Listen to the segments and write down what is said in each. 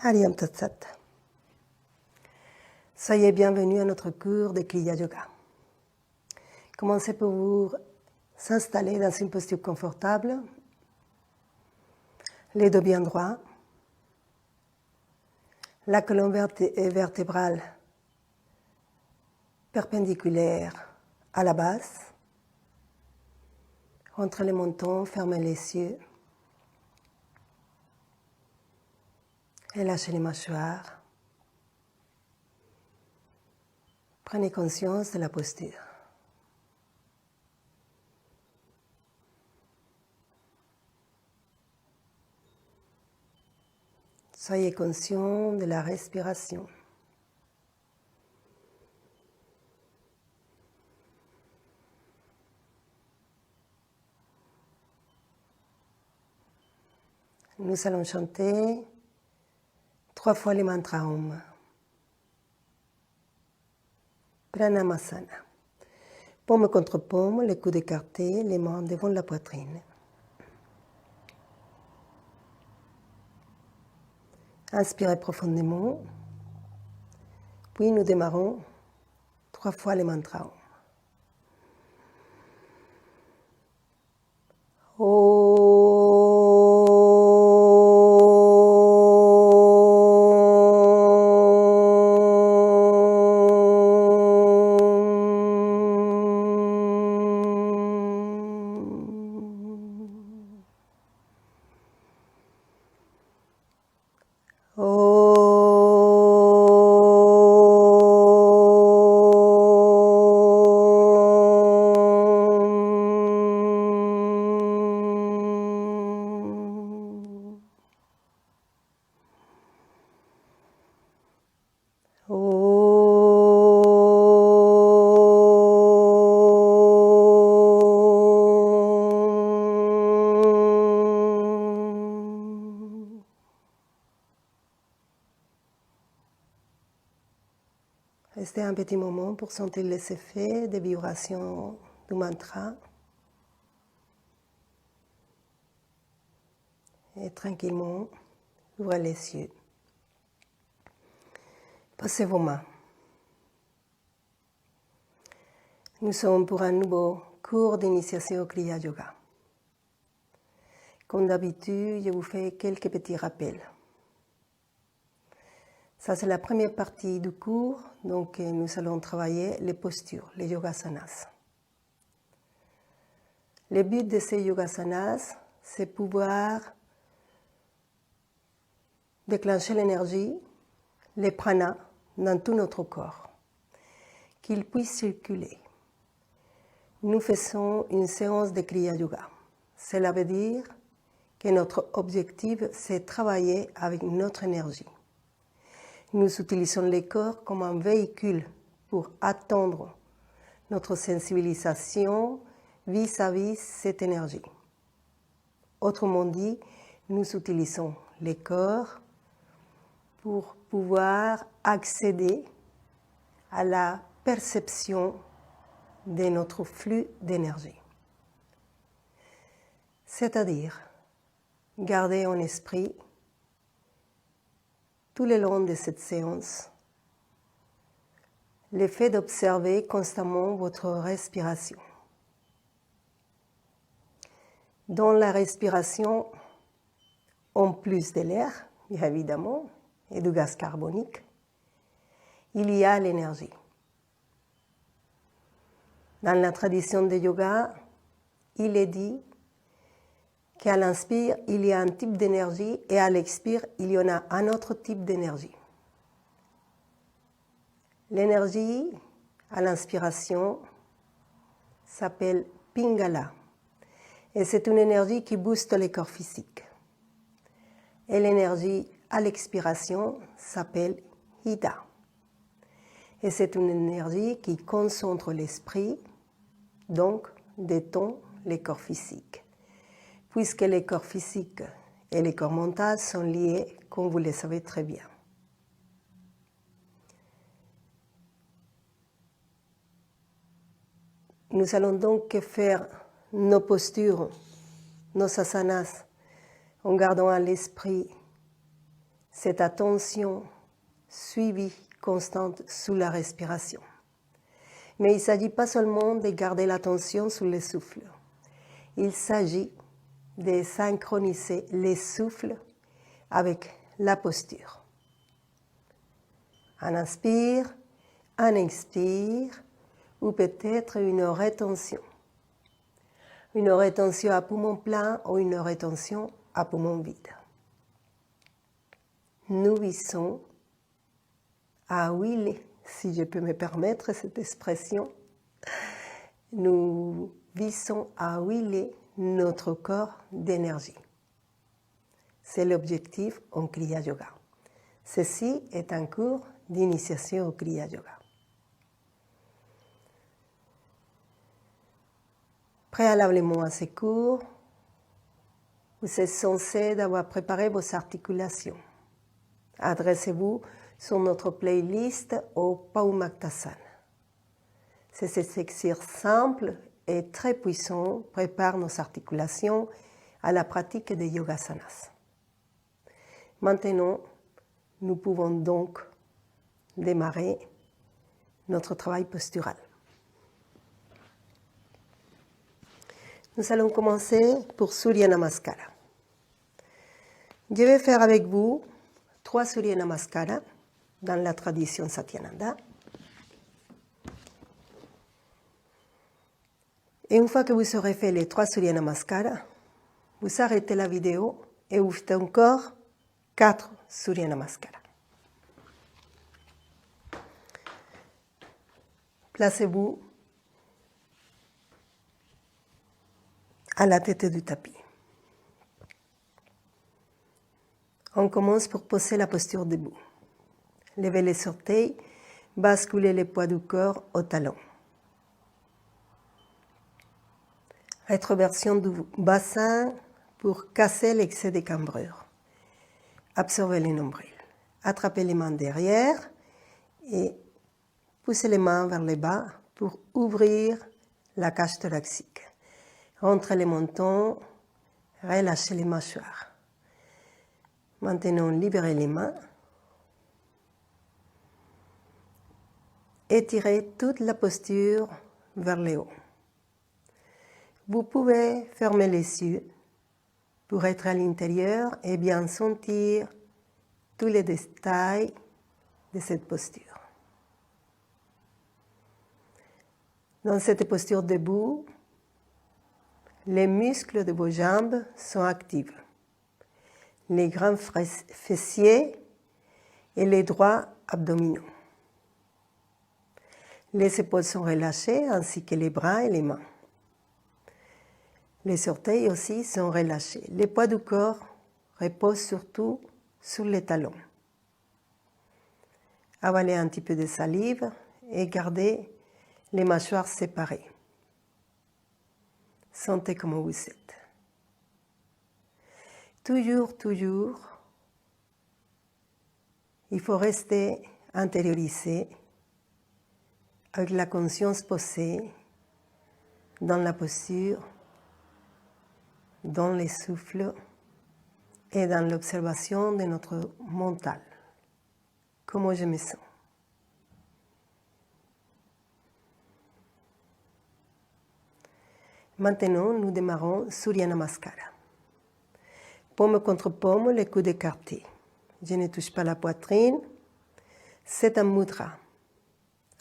Hariyam Tat Sat. Soyez bienvenus à notre cours de Kriya Yoga. Commencez par vous s'installer dans une posture confortable, les dos bien droits, la colonne vertébrale perpendiculaire à la base. Rentrez les mentons, fermez les yeux et lâchez les mâchoires. Prenez conscience de la posture. Soyez conscient de la respiration. Nous allons chanter 3 fois les mantras Om. Pranamasana. Paume contre paume, les coudes écartés, les mains devant la poitrine. Inspirez profondément. Puis nous démarrons 3 fois les mantras Om. Restez un petit moment pour sentir les effets des vibrations du mantra. Et tranquillement, ouvrez les yeux. Posez vos mains. Nous sommes pour un nouveau cours d'initiation au Kriya Yoga. Comme d'habitude, je vous fais quelques petits rappels. Ça, c'est la première partie du cours, donc nous allons travailler les postures, les yogasanas. Le but de ces yogasanas, c'est pouvoir déclencher l'énergie, les pranas, dans tout notre corps, qu'ils puissent circuler. Nous faisons une séance de Kriya Yoga. Cela veut dire que notre objectif, c'est travailler avec notre énergie. Nous utilisons le corps comme un véhicule pour atteindre notre sensibilisation vis-à-vis cette énergie. Autrement dit, nous utilisons le corps pour pouvoir accéder à la perception de notre flux d'énergie. C'est-à-dire, garder en esprit tout le long de cette séance le fait d'observer constamment votre respiration. Dans la respiration, en plus de l'air, bien évidemment, et du gaz carbonique, il y a l'énergie. Dans la tradition de yoga, il est dit qu'à l'inspire, il y a un type d'énergie et à l'expire, il y en a un autre type d'énergie. L'énergie à l'inspiration s'appelle Pingala et c'est une énergie qui booste le corps physique. Et l'énergie à l'expiration s'appelle Ida et c'est une énergie qui concentre l'esprit, donc détend le corps physique. Puisque les corps physiques et les corps mentaux sont liés, comme vous le savez très bien. Nous allons donc faire nos postures, nos asanas, en gardant à l'esprit cette attention suivie constante sous la respiration. Mais il ne s'agit pas seulement de garder l'attention sur le souffle. Il s'agit de synchroniser les souffles avec la posture. Un inspire, un expire, ou peut-être une rétention. Une rétention à poumon plein ou une rétention à poumon vide. Nous visons à huiler, si je peux me permettre cette expression, nous visons à huiler notre corps d'énergie. C'est l'objectif en Kriya Yoga. Ceci est un cours d'initiation au Kriya Yoga. Préalablement à ce cours, vous êtes censé d'avoir préparé vos articulations. Adressez-vous sur notre playlist au Paumaktasana. Ces exercices simples et très puissants préparent nos articulations à la pratique des yogasanas. Maintenant, nous pouvons donc démarrer notre travail postural. Nous allons commencer pour Surya Namaskara. Je vais faire avec vous 3 Surya Namaskara dans la tradition Satyananda. Et une fois que vous aurez fait les 3 Surya Namaskara, vous arrêtez la vidéo et vous faites encore 4 Surya Namaskara. Placez-vous à la tête du tapis. On commence pour poser la posture debout. Levez les orteils, basculez les poids du corps au talon. Rétroversion du bassin pour casser l'excès de cambrure. Absorbez les nombrils. Attrapez les mains derrière et poussez les mains vers le bas pour ouvrir la cage thoracique. Rentrez les mentons, relâchez les mâchoires. Maintenant, libérez les mains. Étirez toute la posture vers le haut. Vous pouvez fermer les yeux pour être à l'intérieur et bien sentir tous les détails de cette posture. Dans cette posture debout, les muscles de vos jambes sont actifs. Les grands fessiers et les droits abdominaux. Les épaules sont relâchées ainsi que les bras et les mains. Les orteils aussi sont relâchés. Les poids du corps reposent surtout sur les talons. Avalez un petit peu de salive et gardez les mâchoires séparées. Sentez comment vous êtes. Toujours, il faut rester intériorisé avec la conscience posée dans la posture, dans les souffles et dans l'observation de notre mental. Comment je me sens. Maintenant, nous démarrons Surya Namaskara. Paume contre paume, les coudes écartés. Je ne touche pas la poitrine. C'est un mudra,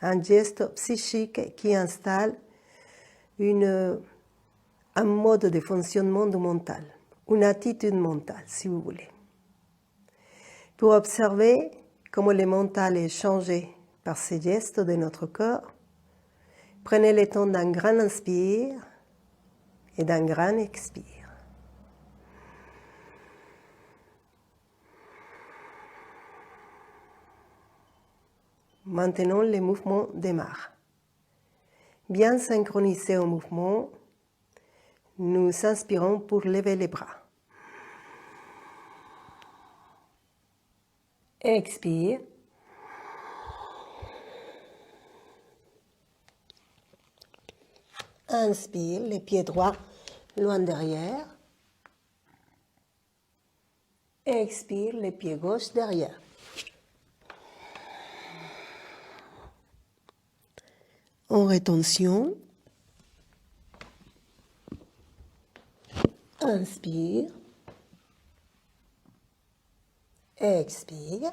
un geste psychique qui installe un mode de fonctionnement du mental, une attitude mentale, si vous voulez. Pour observer comment le mental est changé par ces gestes de notre corps, prenez le temps d'un grand inspire et d'un grand expire. Maintenant, le mouvement démarre. Bien synchronisé au mouvement, nous inspirons pour lever les bras. Expire. Inspire, les pieds droits loin derrière. Expire les pieds gauche derrière. En rétention. Inspire. Expire.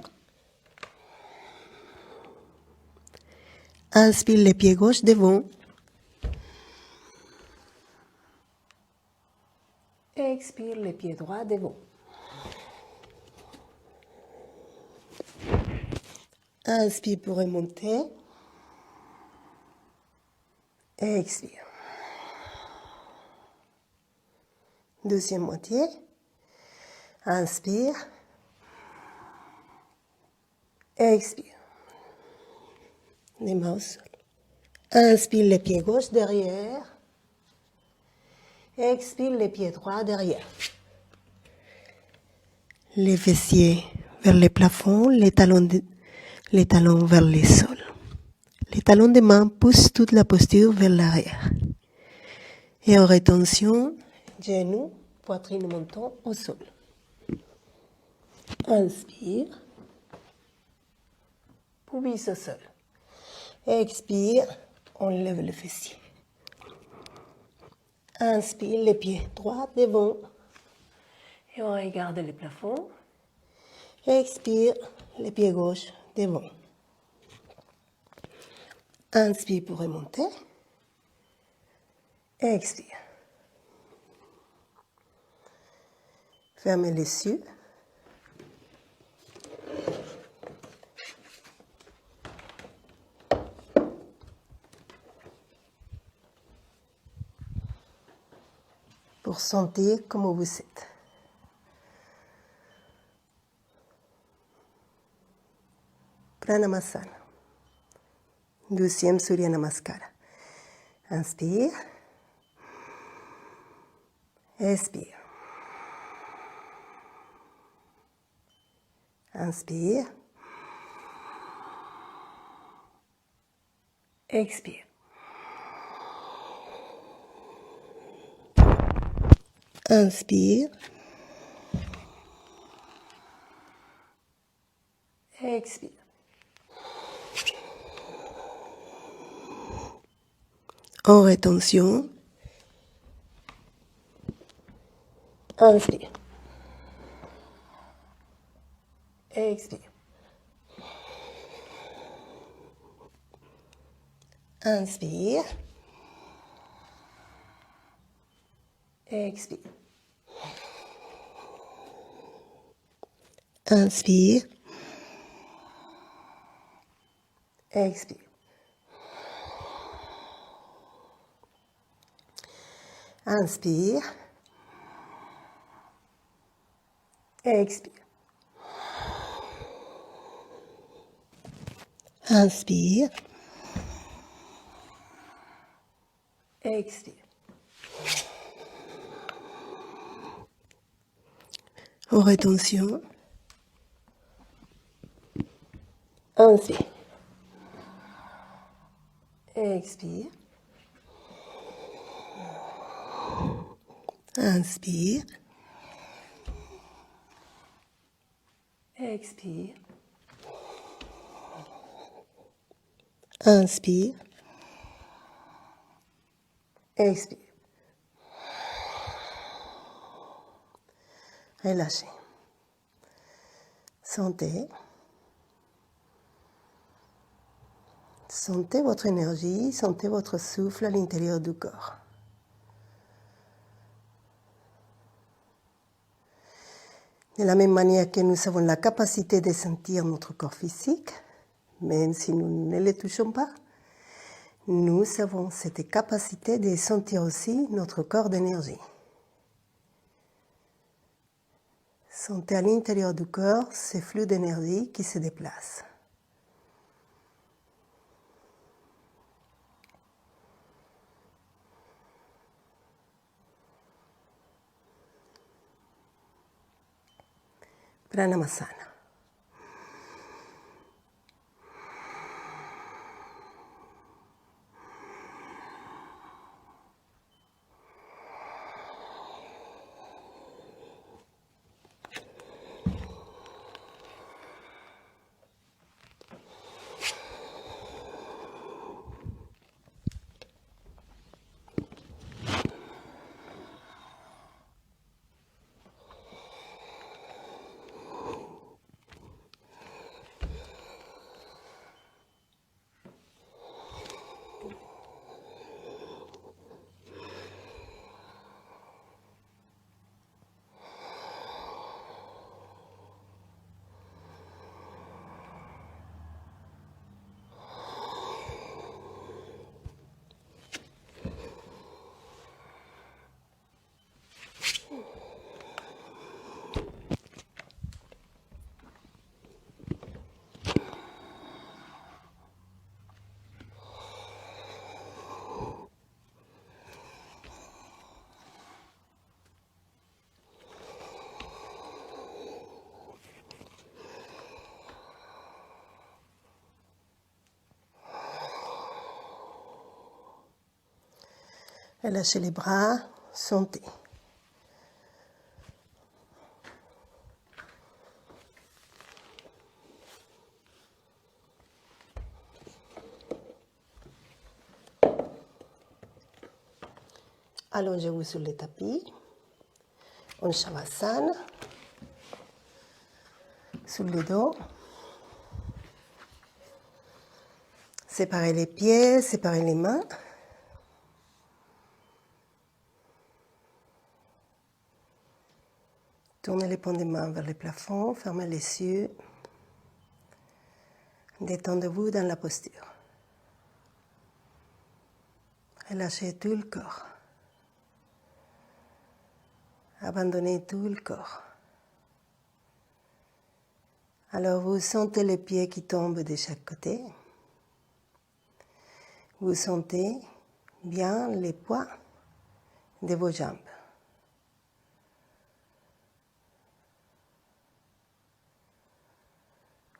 Inspire les pieds gauche devant. Expire les pieds droits devant. Inspire pour remonter. Expire. Deuxième moitié. Inspire. Expire. Les mains au sol. Inspire les pieds gauche derrière. Expire les pieds droits derrière. Les fessiers vers le plafond, les talons vers le sol. Les talons des mains poussent toute la posture vers l'arrière. Et en rétention, genoux, poitrine montant au sol. Inspire. Pubis au sol. Expire, on lève le fessier. Inspire, les pieds droits devant. Et on regarde le plafond. Expire, les pieds gauche devant. Inspire pour remonter. Expire. Fermez les yeux. Pour sentir comment vous êtes. Pranamasana. 12e Surya Namaskara. Inspire. Expire. Inspire. Expire. Inspire. Expire. En rétention. Inspire. Expire. Inspire. Expire. Inspire. Expire. Inspire. Expire. Inspire. Expire. En rétention. Inspire. Expire. Inspire. Expire. Inspire. Expire. Relâchez. Sentez. Sentez votre énergie, sentez votre souffle à l'intérieur du corps. De la même manière que nous avons la capacité de sentir notre corps physique, même si nous ne le touchons pas, nous avons cette capacité de sentir aussi notre corps d'énergie. Sentez à l'intérieur du corps ces flux d'énergie qui se déplacent. Pranamasana. Relâchez les bras, sentez. Allongez-vous sur le tapis, en Shavasana, sur le dos. Séparez les pieds, séparez les mains. Tournez les paumes des mains vers le plafond, fermez les yeux. Détendez-vous dans la posture. Relâchez tout le corps. Abandonnez tout le corps. Alors vous sentez les pieds qui tombent de chaque côté. Vous sentez bien les poids de vos jambes.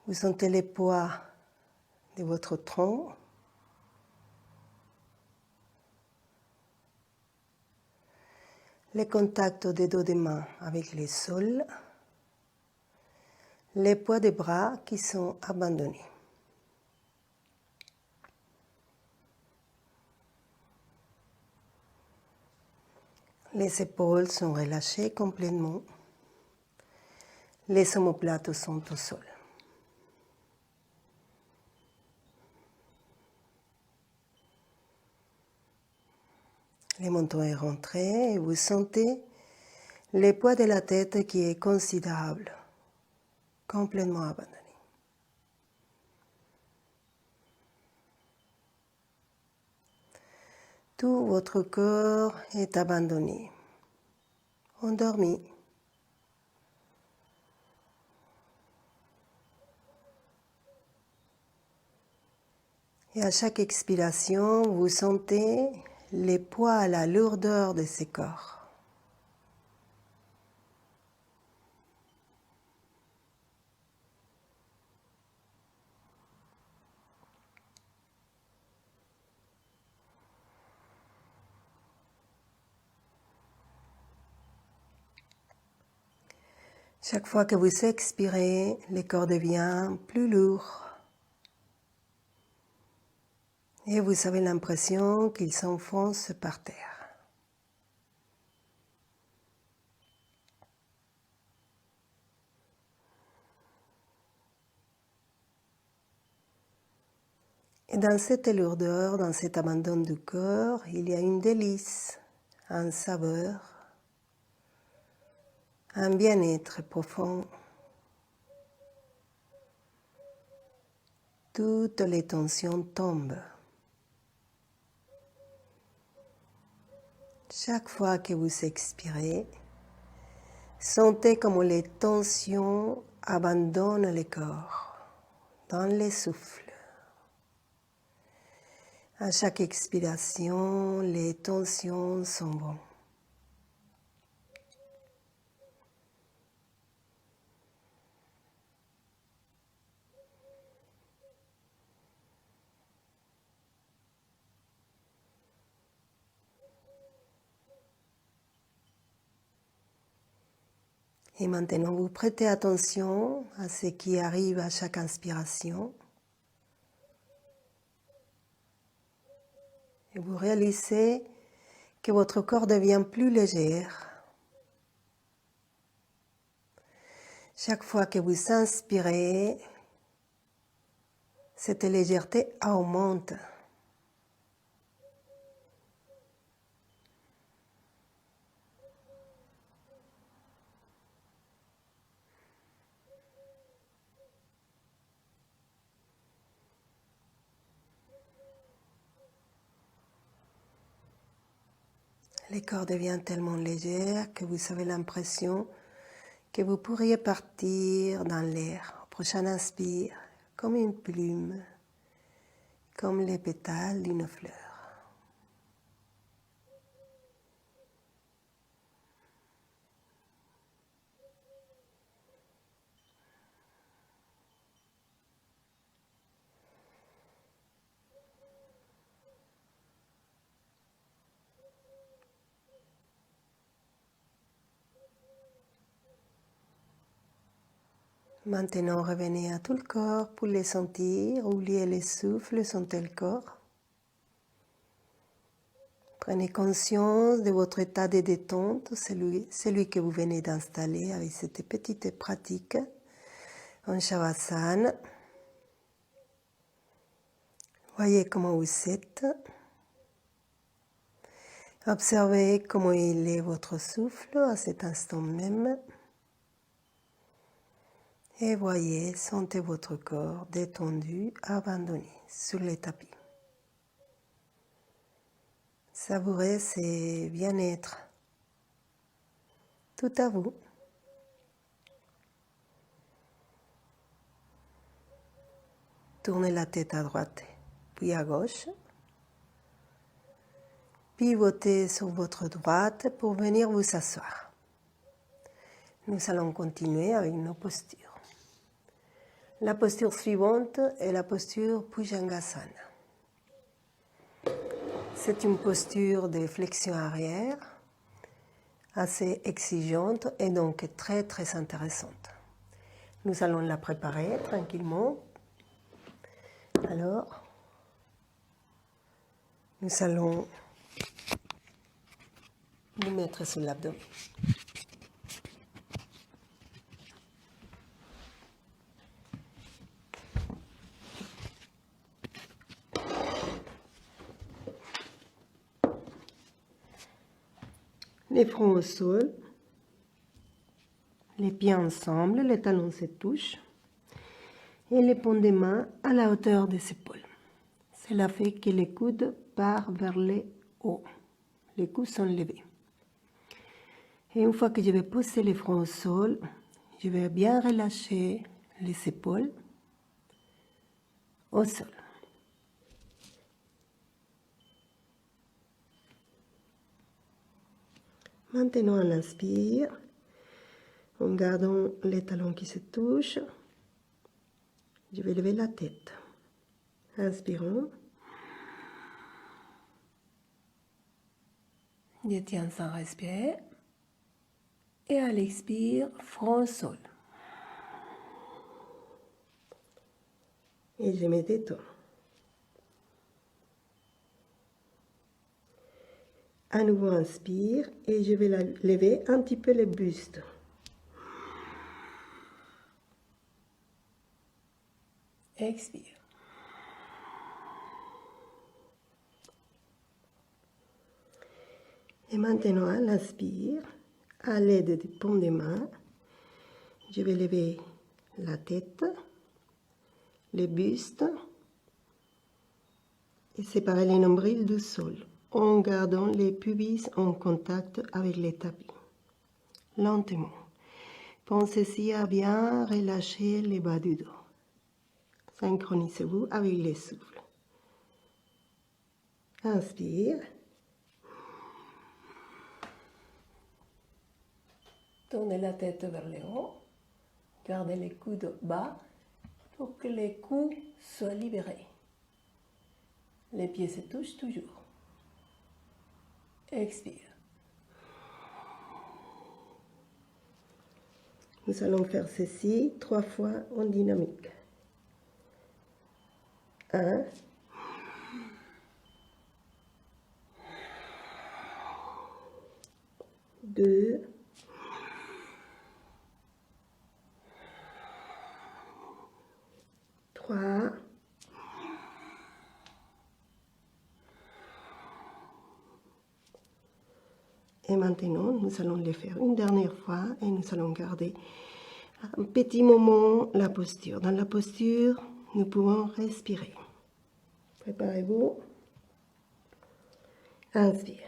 Vous sentez les poids de votre tronc. Le contact des dos des mains avec le sol. Les poids des bras qui sont abandonnés. Les épaules sont relâchées complètement. Les omoplates sont au sol. Le menton est rentré et vous sentez le poids de la tête qui est considérable, complètement abandonné. Tout votre corps est abandonné, endormi. Et à chaque expiration, vous sentez les poids, la lourdeur de ce corps. Chaque fois que vous expirez, le corps devient plus lourd. Et vous avez l'impression qu'il s'enfonce par terre. Et dans cette lourdeur, dans cet abandon du corps, il y a une délice, une saveur, un bien-être profond. Toutes les tensions tombent. Chaque fois que vous expirez, sentez comme les tensions abandonnent le corps dans le souffle. À chaque expiration, les tensions s'en vont. Et maintenant, vous prêtez attention à ce qui arrive à chaque inspiration. Et vous réalisez que votre corps devient plus léger. Chaque fois que vous inspirez, cette légèreté augmente. Le corps devient tellement léger que vous avez l'impression que vous pourriez partir dans l'air au prochain inspire, comme une plume, comme les pétales d'une fleur. Maintenant, revenez à tout le corps pour les sentir. Oubliez les souffles, sentez le corps. Prenez conscience de votre état de détente, celui que vous venez d'installer avec cette petite pratique en Shavasana. Voyez comment vous êtes. Observez comment il est votre souffle à cet instant même. Et voyez, sentez votre corps détendu, abandonné sur le tapis. Savourez ce bien-être. Tout à vous. Tournez la tête à droite, puis à gauche. Pivotez sur votre droite pour venir vous asseoir. Nous allons continuer avec nos postures. La posture suivante est la posture Bhujangasana. C'est une posture de flexion arrière, assez exigeante et donc très très intéressante. Nous allons la préparer tranquillement. Alors, nous allons nous mettre sur l'abdomen. Les fronts au sol, les pieds ensemble, les talons se touchent et les paumes des mains à la hauteur des épaules. Cela fait que les coudes partent vers le haut. Les coudes sont levés. Et une fois que je vais poser les fronts au sol, je vais bien relâcher les épaules au sol. Maintenant, on inspire, en gardant les talons qui se touchent. Je vais lever la tête. Inspirons. Je tiens sans respirer. Et à l'expire, front au sol. Et je me détends. À nouveau, inspire et je vais lever un petit peu le buste. Expire. Et maintenant, à l'inspire, à l'aide des paumes des mains, je vais lever la tête, le buste et séparer les nombrils du sol en gardant les pubis en contact avec les tapis. Lentement. Pensez-y à bien relâcher les bas du dos. Synchronisez-vous avec les souffles. Inspire. Tournez la tête vers le haut. Gardez les coudes bas pour que les coudes soient libérés. Les pieds se touchent toujours. Expire. Nous allons faire ceci 3 fois en dynamique. 1, 2, 3, 4. Et maintenant, nous allons les faire une dernière fois et nous allons garder un petit moment la posture. Dans la posture, nous pouvons respirer. Préparez-vous. Inspire.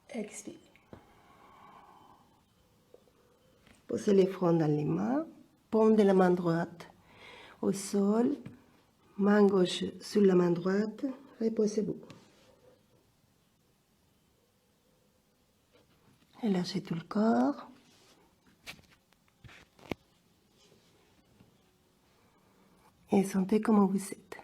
Expire. Posez les fronts dans les mains. Paume de la main droite au sol. Main gauche sur la main droite, reposez-vous. Relâchez tout le corps. Et sentez comment vous êtes.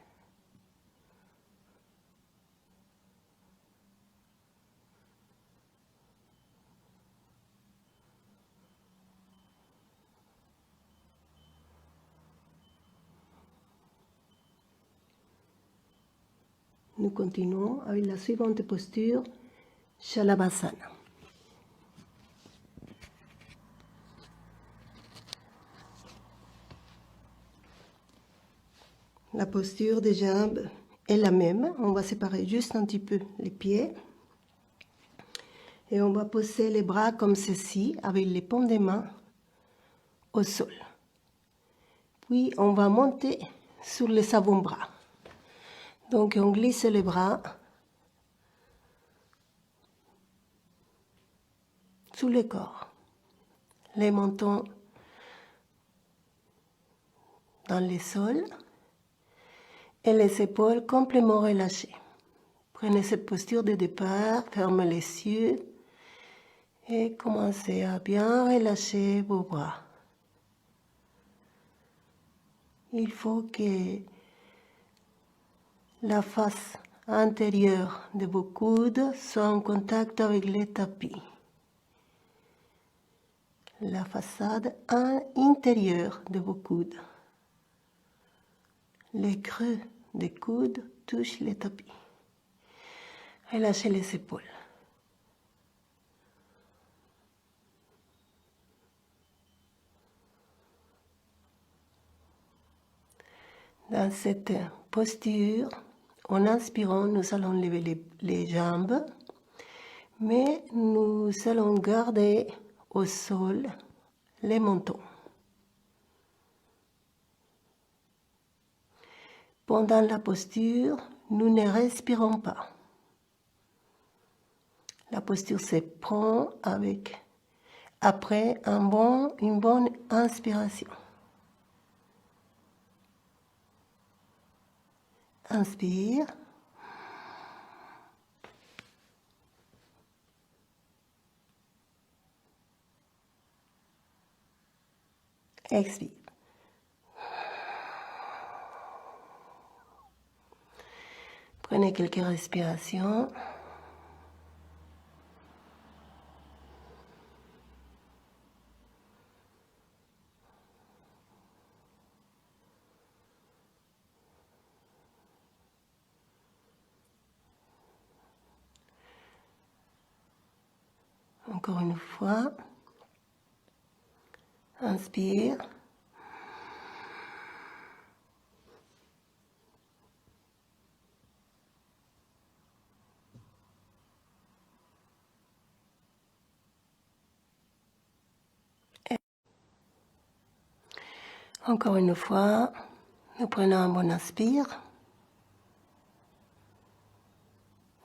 Nous continuons avec la suivante posture, Shalabhasana. La posture des jambes est la même. On va séparer juste un petit peu les pieds. Et on va poser les bras comme ceci, avec les paumes des mains au sol. Puis on va monter sur les avant-bras. Donc on glisse les bras sous le corps. Les montons dans le sol. Et les épaules complètement relâchées. Prenez cette posture de départ, fermez les yeux et commencez à bien relâcher vos bras. Il faut que la face intérieure de vos coudes soit en contact avec le tapis. La façade intérieure de vos coudes. Les creux des coudes touchent le tapis. Relâchez les épaules. Dans cette posture, en inspirant, nous allons lever les jambes, mais nous allons garder au sol les mentons. Pendant la posture, nous ne respirons pas. La posture se prend après une bonne inspiration. Inspire. Expire. Prenez quelques respirations. Encore une fois. Inspire. Encore une fois, nous prenons un bon inspire.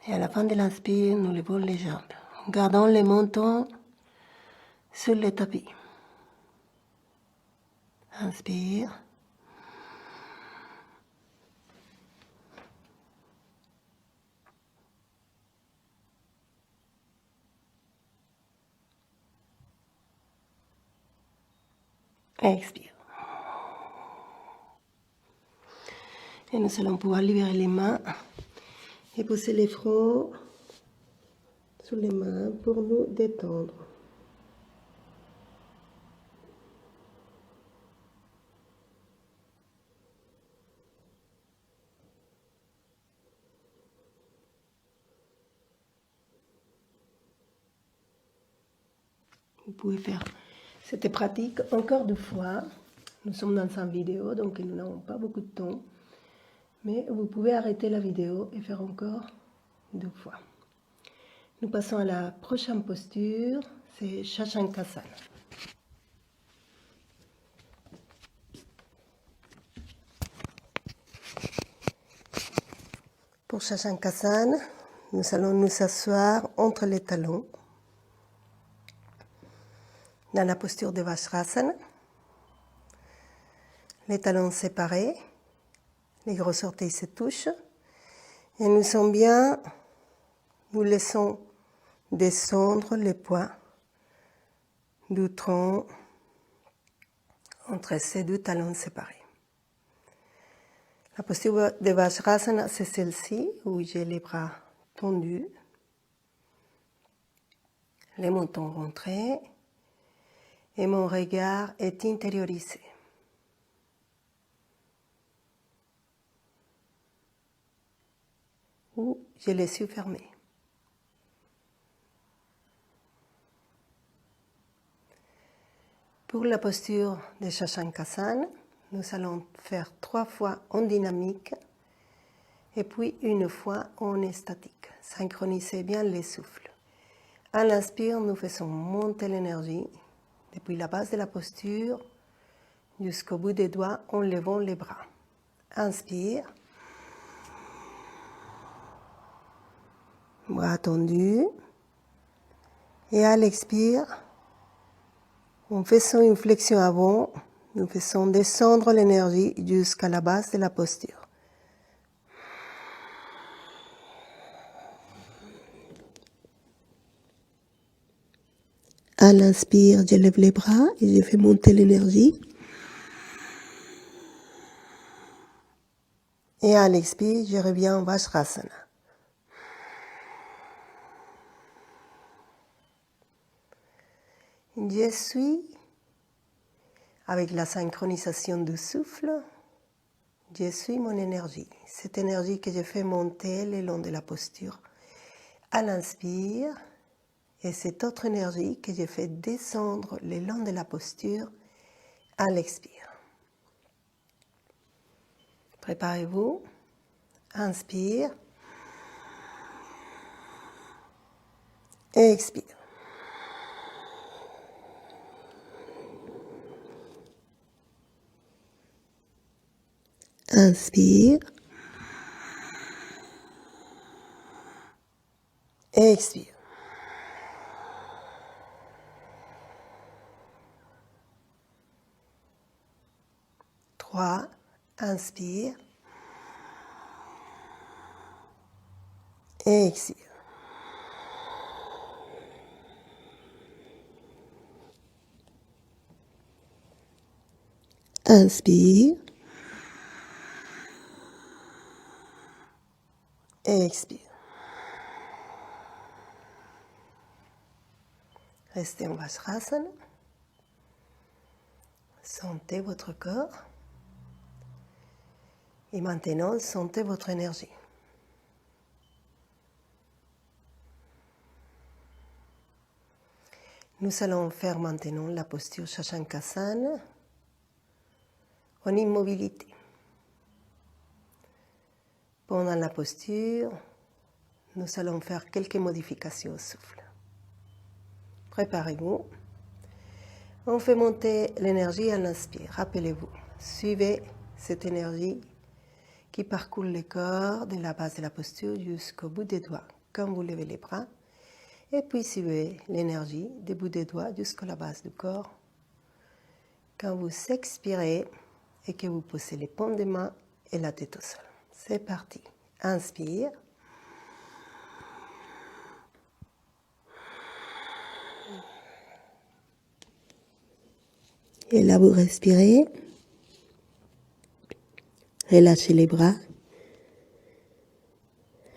Et à la fin de l'inspire, nous levons les jambes. Gardons les mentons sur le tapis. Inspire. Expire. Et nous allons pouvoir libérer les mains et poser les fronts sur les mains pour nous détendre. Vous pouvez faire cette pratique encore 2 fois. Nous sommes dans une vidéo, donc nous n'avons pas beaucoup de temps. Mais vous pouvez arrêter la vidéo et faire encore 2 fois. Nous passons à la prochaine posture, c'est Shashankasana. Pour Shashankasana, nous allons nous asseoir entre les talons, dans la posture de Vajrasana, les talons séparés, les gros orteils se touchent. Et nous sommes bien, nous laissons descendre les poings du tronc entre ces deux talons séparés. La posture de Vajrasana, c'est celle-ci, où j'ai les bras tendus, les mentons rentrés, et mon regard est intériorisé. Ou j'ai les yeux fermés. Pour la posture de Shashankasana, nous allons faire 3 fois en dynamique et puis 1 fois en statique. Synchronisez bien les souffles. À l'inspire, nous faisons monter l'énergie depuis la base de la posture jusqu'au bout des doigts en levant les bras. Inspire. Bras tendus. Et à l'expire, en faisant une flexion avant, nous faisons descendre l'énergie jusqu'à la base de la posture. À l'inspire, je lève les bras et je fais monter l'énergie. Et à l'expire, je reviens en Vajrasana. Je suis avec la synchronisation du souffle. Je suis mon énergie. Cette énergie que je fais monter le long de la posture à l'inspire. Et cette autre énergie que je fais descendre le long de la posture à l'expire. Préparez-vous. Inspire. Et expire. Inspire. Et expire. Inspire et expire. Inspire et expire. Restez en Vajrasana. Sentez votre corps. Et maintenant, sentez votre énergie. Nous allons faire maintenant la posture Shashankasana en immobilité. Pendant la posture, nous allons faire quelques modifications au souffle. Préparez-vous. On fait monter l'énergie à l'inspire. Rappelez-vous, suivez cette énergie qui parcourt le corps de la base de la posture jusqu'au bout des doigts quand vous levez les bras. Et puis suivez l'énergie des bouts des doigts jusqu'à la base du corps. Quand vous expirez et que vous posez les paumes des mains et la tête au sol. C'est parti. Inspire. Et là, vous respirez. Relâchez les bras.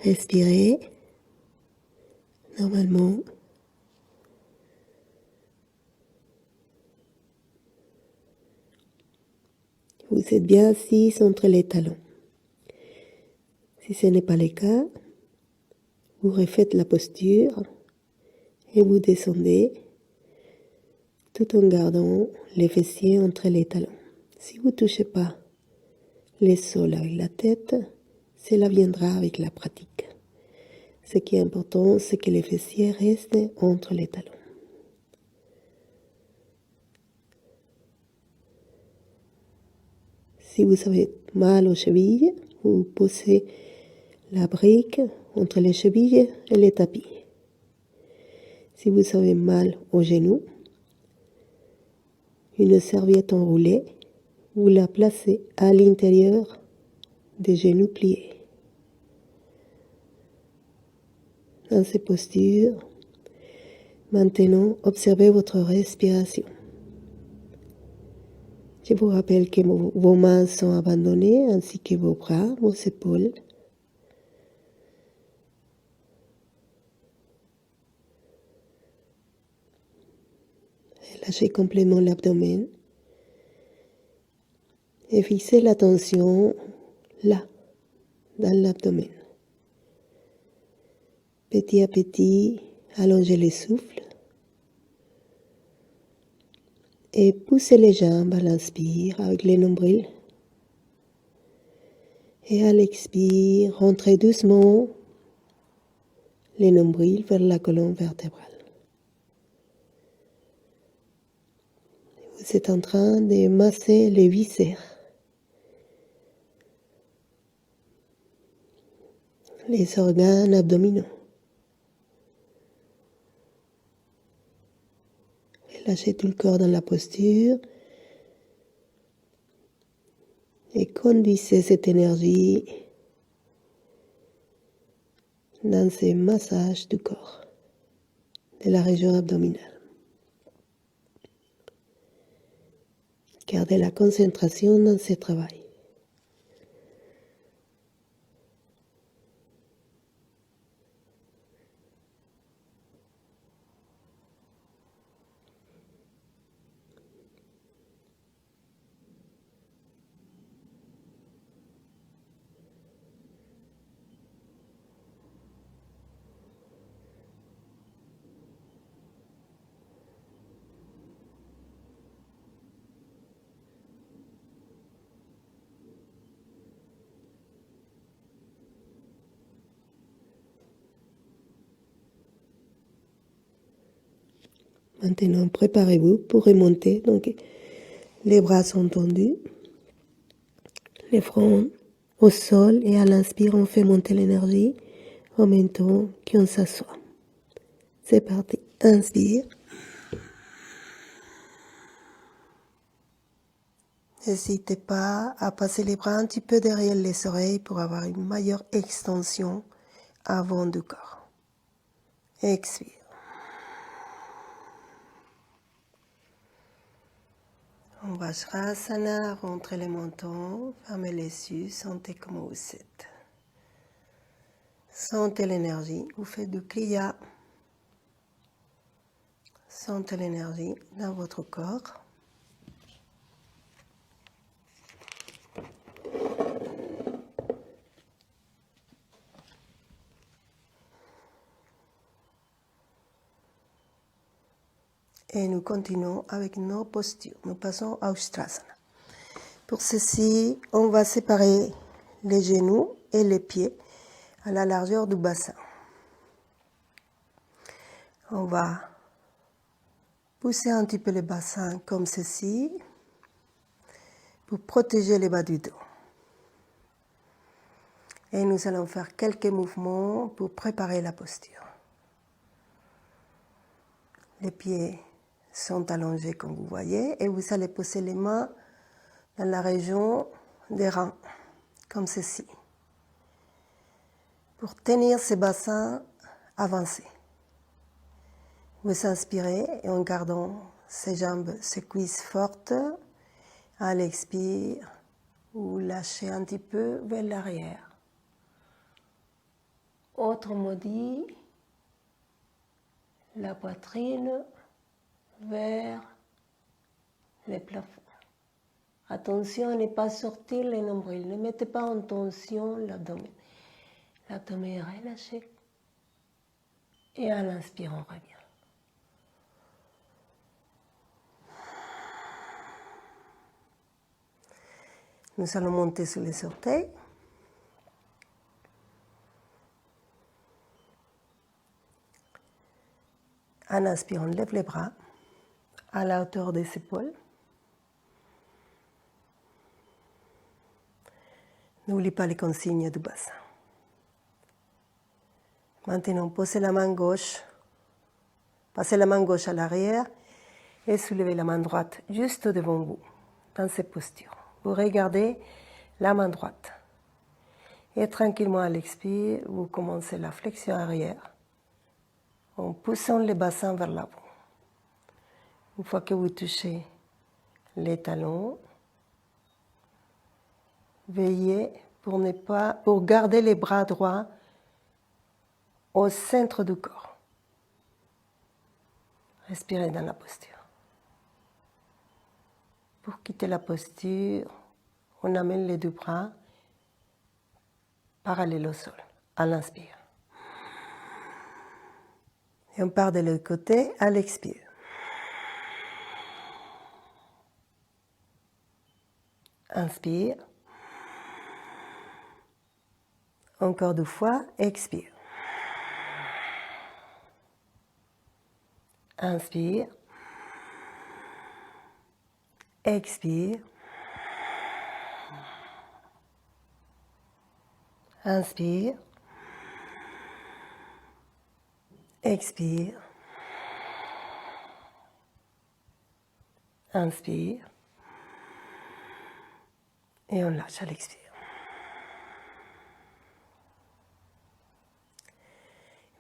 Respirez. Normalement. Vous êtes bien assis entre les talons. Si ce n'est pas le cas, vous refaites la posture et vous descendez tout en gardant les fessiers entre les talons. Si vous ne touchez pas le sol avec la tête, cela viendra avec la pratique. Ce qui est important, c'est que les fessiers restent entre les talons. Si vous avez mal aux chevilles, vous posez la brique entre les chevilles et les tapis. Si vous avez mal aux genoux, une serviette enroulée, vous la placez à l'intérieur des genoux pliés. Dans ces postures, maintenant, observez votre respiration. Je vous rappelle que vos mains sont abandonnées, ainsi que vos bras, vos épaules. Lâchez complètement l'abdomen et fixez l'attention là, dans l'abdomen. Petit à petit, allongez le souffle et poussez les jambes à l'inspire avec les nombrils. Et à l'expire, rentrez doucement les nombrils vers la colonne vertébrale. Vous êtes en train de masser les viscères, les organes abdominaux. Lâchez tout le corps dans la posture et conduisez cette énergie dans ces massages du corps, de la région abdominale. Gardez la concentration dans ce travail. Maintenant, préparez-vous pour remonter. Donc, les bras sont tendus, les fronts au sol et à l'inspire, on fait monter l'énergie en même temps qu'on s'assoit. C'est parti. Inspire. N'hésitez pas à passer les bras un petit peu derrière les oreilles pour avoir une meilleure extension avant du corps. Expire. On va Vajrasana, rentrez les mentons, fermez les yeux, sentez comment vous êtes. Sentez l'énergie, vous faites du kriya. Sentez l'énergie dans votre corps. Et nous continuons avec nos postures. Nous passons à Ustrasana. Pour ceci, on va séparer les genoux et les pieds à la largeur du bassin. On va pousser un petit peu le bassin comme ceci pour protéger les bas du dos. Et nous allons faire quelques mouvements pour préparer la posture. Les pieds sont allongés comme vous voyez et vous allez poser les mains dans la région des reins, comme ceci, pour tenir ce bassin avancé. Vous inspirez et en gardant ces jambes, ces cuisses fortes, à l'expire, vous lâchez un petit peu vers l'arrière. Autrement dit, la poitrine vers les plafonds. Attention à ne pas sortir les nombrils. Ne mettez pas en tension l'abdomen. L'abdomen est relâché. Et à l'inspire, on revient. Nous allons monter sur les orteils. En inspirant, on lève les bras à la hauteur des épaules. N'oubliez pas les consignes du bassin. Maintenant, posez la main gauche, passez la main gauche à l'arrière et soulevez la main droite juste devant vous, dans cette posture. Vous regardez la main droite. Et tranquillement à l'expire, vous commencez la flexion arrière en poussant les bassins vers l'avant. Une fois que vous touchez les talons, veillez pour garder les bras droits au centre du corps. Respirez dans la posture. Pour quitter la posture, on amène les deux bras parallèles au sol, à l'inspire. Et on part de l'autre côté à l'expire. Inspire. Encore 2 fois, expire. Inspire. Expire. Inspire. Expire. Inspire. Et on lâche à l'expire.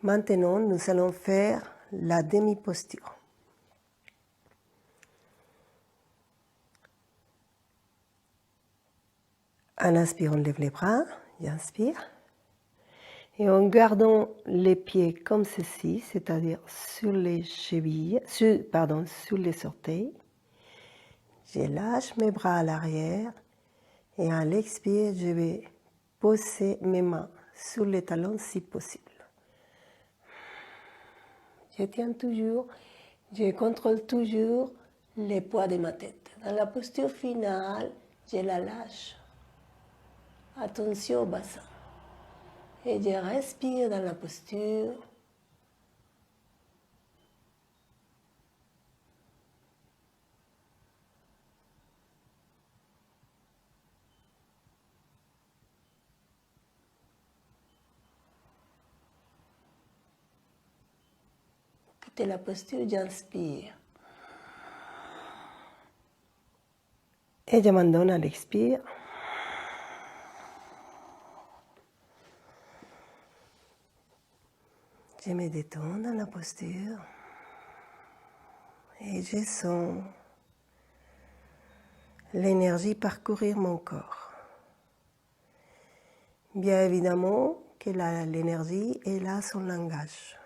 Maintenant, nous allons faire la demi-posture. En inspirant, on lève les bras, j'inspire. Et en gardant les pieds comme ceci, c'est-à-dire sur les chevilles, sur les orteils, je lâche mes bras à l'arrière et à l'expire, je vais poser mes mains sur les talons si possible. Je tiens toujours, je contrôle toujours le poids de ma tête. Dans la posture finale, je la lâche. Attention au bassin. Et je respire dans la posture. Quittez la posture, j'inspire. Et je m'endonne à l'expire. Je me détends dans la posture. Et je sens l'énergie parcourir mon corps. Bien évidemment que l'énergie est là son langage.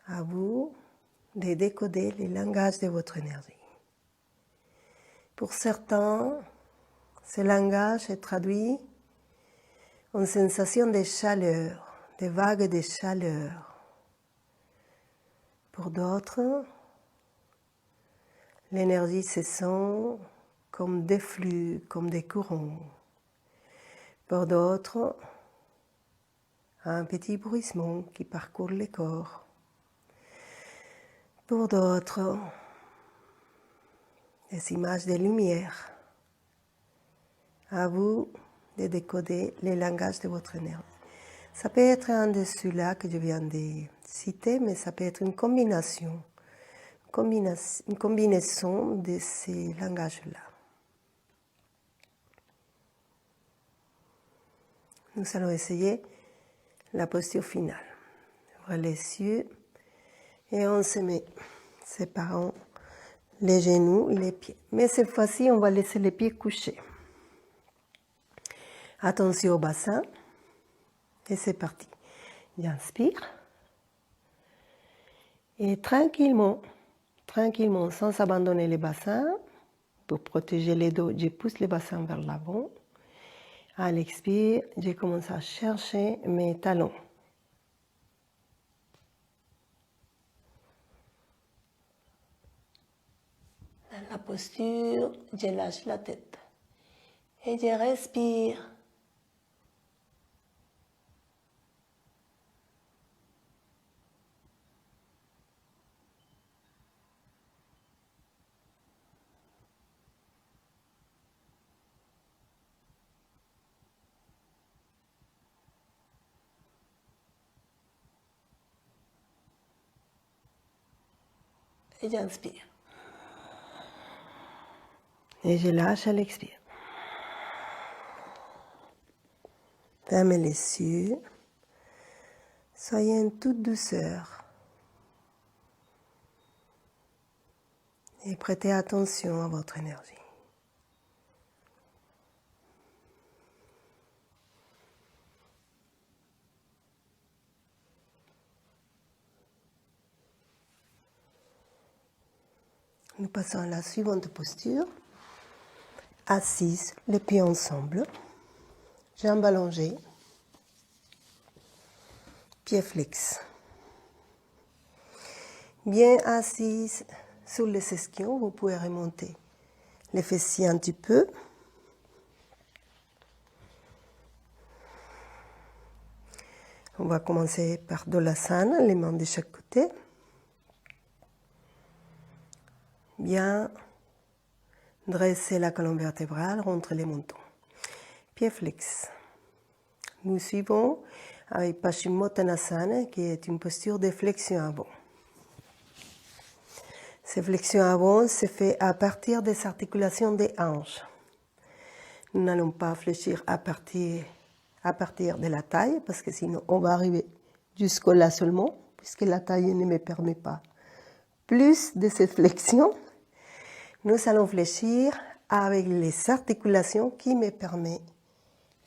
À vous de décoder le langage de votre énergie. Pour certains, ce langage est traduit en sensation de chaleur, de vagues de chaleur. Pour d'autres, l'énergie se sent comme des flux, comme des courants. Pour d'autres, un petit bruissement qui parcourt le corps. Pour d'autres, des images de lumière. À vous de décoder le langage de votre énergie. Ça peut être un de ceux-là que je viens de citer, mais ça peut être une combinaison de ces langages-là. Nous allons essayer la posture finale. Ouvrez les yeux et on se met séparant les genoux et les pieds. Mais cette fois-ci, on va laisser les pieds couchés. Attention au bassin. Et c'est parti. J'inspire. Et tranquillement, sans abandonner les bassins, pour protéger les dos, je pousse les bassins vers l'avant. À l'expire, je commence à chercher mes talons. Dans la posture, je lâche la tête. Et je respire. Et j'inspire. Et je lâche à l'expire. Fermez les yeux. Soyez en toute douceur. Et prêtez attention à votre énergie. Nous passons à la suivante posture. Assise, les pieds ensemble, jambes allongées, pieds flex. Bien assise sur les ischions, vous pouvez remonter les fessiers un petit peu. On va commencer par Dolasana, les mains de chaque côté. Bien dresser la colonne vertébrale, rentrer les mentons. Pieds flex. Nous suivons avec Paschimottanasana, qui est une posture de flexion avant. Ces flexions avant se fait à partir des articulations des hanches. Nous n'allons pas fléchir à partir de la taille, parce que sinon on va arriver jusqu'au là seulement, puisque la taille ne me permet pas plus de cette flexion. Nous allons fléchir avec les articulations qui me permettent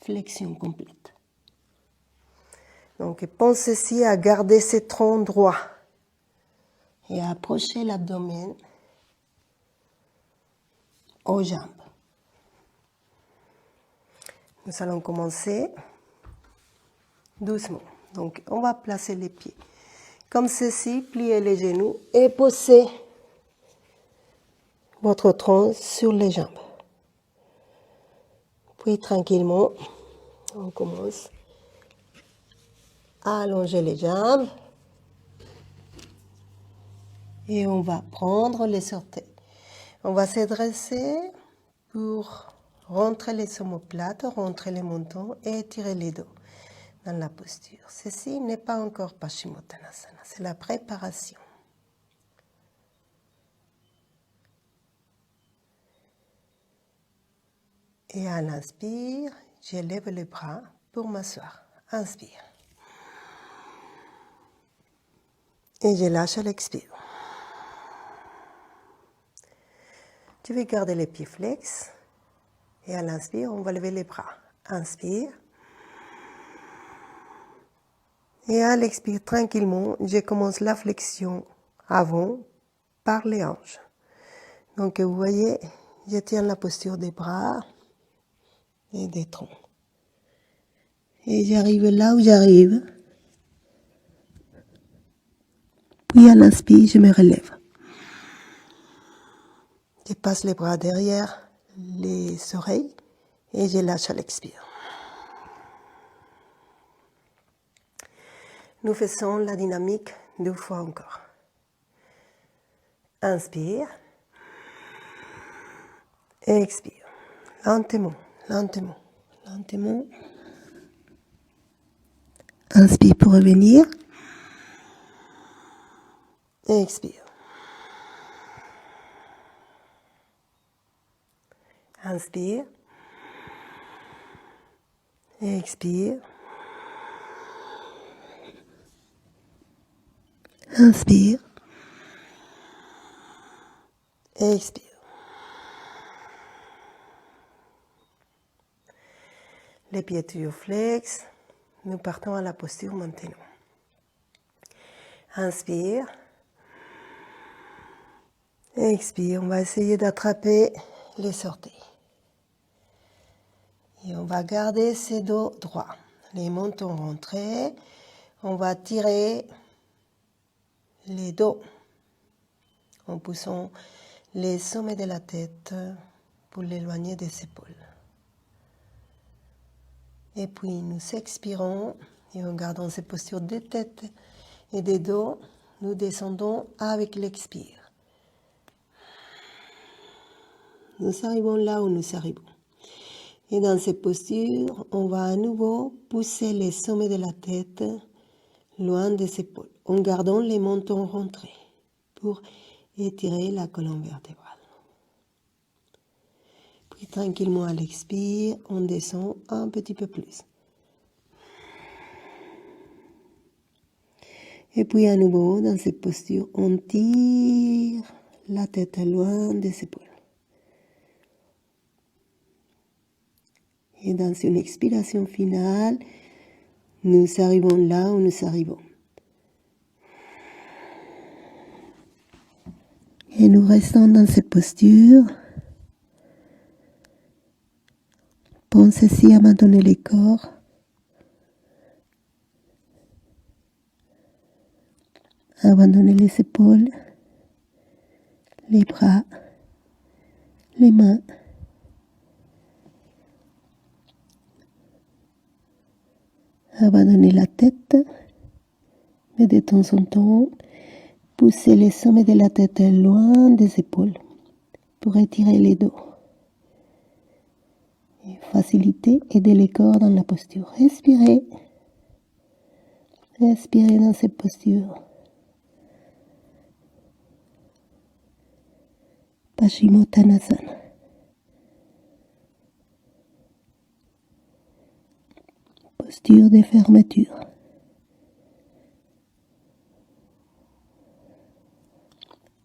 flexion complète. Donc pensez-y à garder ce tronc droit et à approcher l'abdomen aux jambes. Nous allons commencer doucement. Donc on va placer les pieds comme ceci, plier les genoux et poser votre tronc sur les jambes. Puis tranquillement, on commence à allonger les jambes et on va prendre les orteils. On va se dresser pour rentrer les omoplates, rentrer les mentons et étirer les dos dans la posture. Ceci n'est pas encore Paschimottanasana, c'est la préparation. Et à l'inspire, j'élève les bras pour m'asseoir. Inspire. Et je lâche à l'expire. Tu vais garder les pieds flex. Et à l'inspire, on va lever les bras. Inspire. Et à l'expire, tranquillement, je commence la flexion avant par les hanches. Donc vous voyez, je tiens la posture des bras et des troncs. Et j'arrive là où j'arrive. Puis à l'inspire, je me relève. Je passe les bras derrière les oreilles et je lâche à l'expire. Nous faisons la dynamique 2 fois encore. Inspire. Et expire. Lentement, lentement, lentement. Inspire pour revenir. Et expire. Inspire. Et expire. Inspire. Et expire. Les pieds toujours flex. Nous partons à la posture maintenant. Inspire. Et expire. On va essayer d'attraper les orteils. Et on va garder ces dos droits. Les mentons rentrés. On va tirer les dos en poussant les sommets de la tête pour l'éloigner des épaules. Et puis nous expirons et en gardant cette posture de tête et des dos, nous descendons avec l'expire. Nous arrivons là où nous arrivons. Et dans cette posture, on va à nouveau pousser les sommets de la tête loin des épaules, en gardant les mentons rentrés pour étirer la colonne vertébrale. Puis tranquillement à l'expire, on descend un petit peu plus. Et puis à nouveau, dans cette posture, on tire la tête loin des épaules. Et dans une expiration finale, nous arrivons là où nous arrivons. Et nous restons dans cette posture. Pensez-y à abandonner le corps. Abandonner les épaules, les bras, les mains. Abandonner la tête, mais de temps en temps, poussez les sommets de la tête loin des épaules pour étirer les dos. Et faciliter, aider le corps dans la posture. Respirez. Respirez dans cette posture. Paschimottanasana. Posture de fermeture.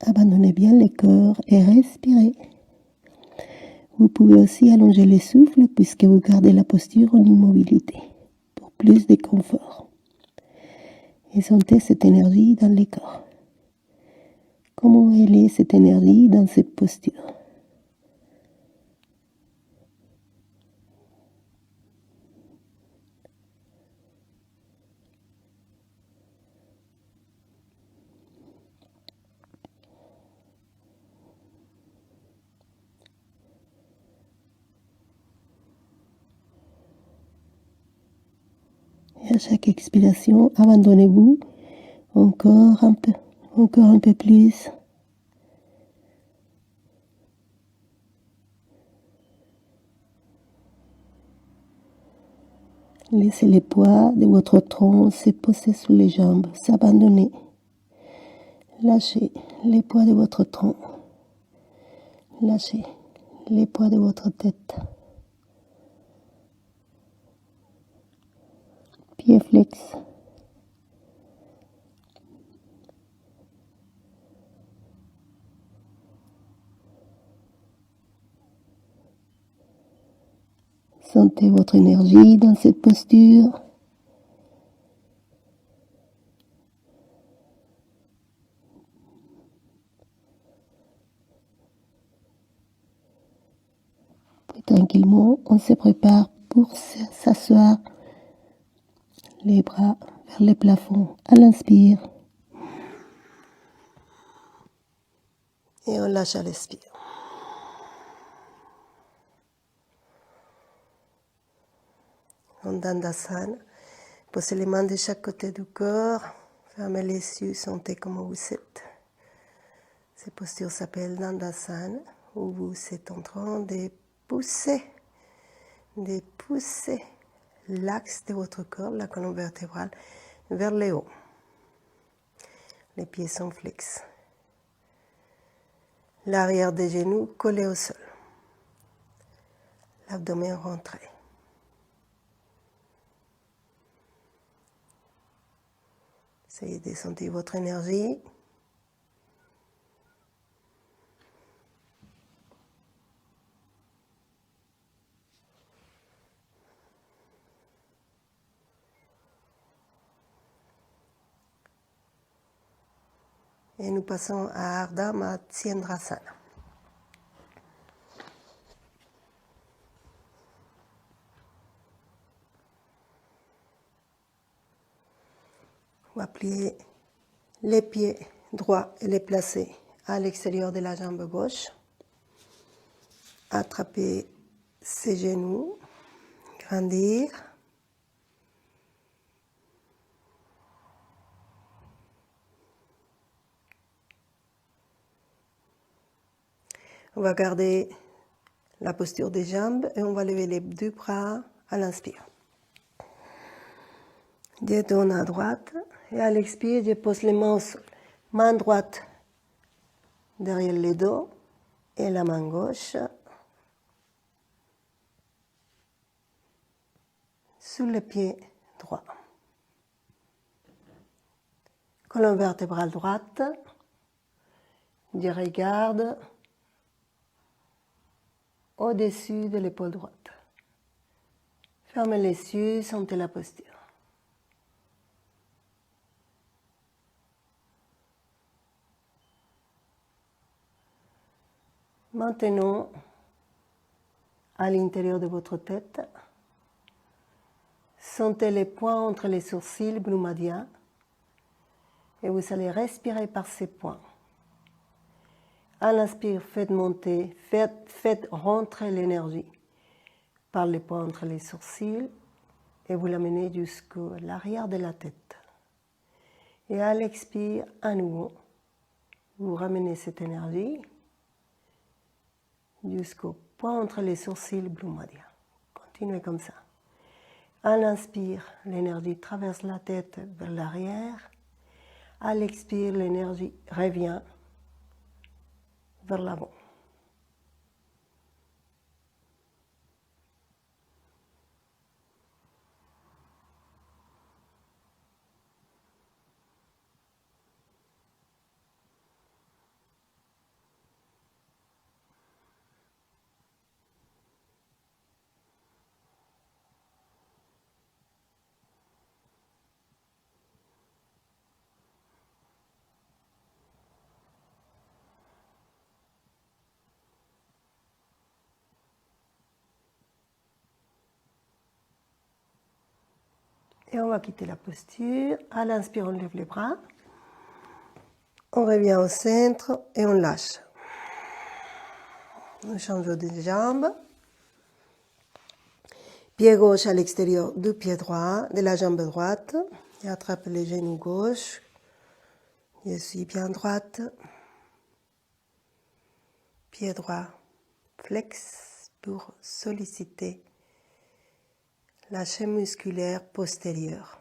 Abandonnez bien le corps et respirez. Vous pouvez aussi allonger le souffle puisque vous gardez la posture en immobilité pour plus de confort. Et sentez cette énergie dans le corps. Comment elle est cette énergie dans cette posture? Et à chaque expiration, abandonnez-vous encore un peu plus. Laissez le poids de votre tronc se poser sur les jambes, s'abandonner. Lâchez le poids de votre tronc. Lâchez le poids de votre tête. Pieds flex. Sentez votre énergie dans cette posture. Puis tranquillement, on se prépare pour s'asseoir. Les bras vers le plafond à l'inspire. Et on lâche à l'expire. En Dandasana, posez les mains de chaque côté du corps, fermez les yeux, sentez comment vous êtes. Cette posture s'appelle Dandasana, où vous êtes en train de pousser l'axe de votre corps, la colonne vertébrale, vers le haut. Les pieds sont flex. L'arrière des genoux collé au sol. L'abdomen rentré. Essayez de sentir votre énergie. Et nous passons à Ardha Matsyendrasana. On va plier les pieds droits et les placer à l'extérieur de la jambe gauche. Attraper ses genoux, grandir. On va garder la posture des jambes et on va lever les deux bras à l'inspire. Je tourne à droite et à l'expire, je pose les mains au sol. Main droite derrière le dos et la main gauche sur le pied droit. Colonne vertébrale droite. Je regarde au-dessus de l'épaule droite. Fermez les yeux, sentez la posture. Maintenant, à l'intérieur de votre tête, sentez les points entre les sourcils Brumadia et vous allez respirer par ces points. À l'inspire, faites monter, faites rentrer l'énergie par les points entre les sourcils et vous l'amenez jusqu'à l'arrière de la tête. Et à l'expire, à nouveau, vous ramenez cette énergie jusqu'au point entre les sourcils Brumadia. Continuez comme ça. À l'inspire, l'énergie traverse la tête vers l'arrière. À l'expire, l'énergie revient vers l'avant. Et on va quitter la posture. À l'inspire, on lève les bras. On revient au centre et on lâche. On change de jambe. Pied gauche à l'extérieur du pied droit, de la jambe droite. Et attrape le genou gauche. Je suis bien droite. Pied droit flex pour solliciter la chaîne musculaire postérieure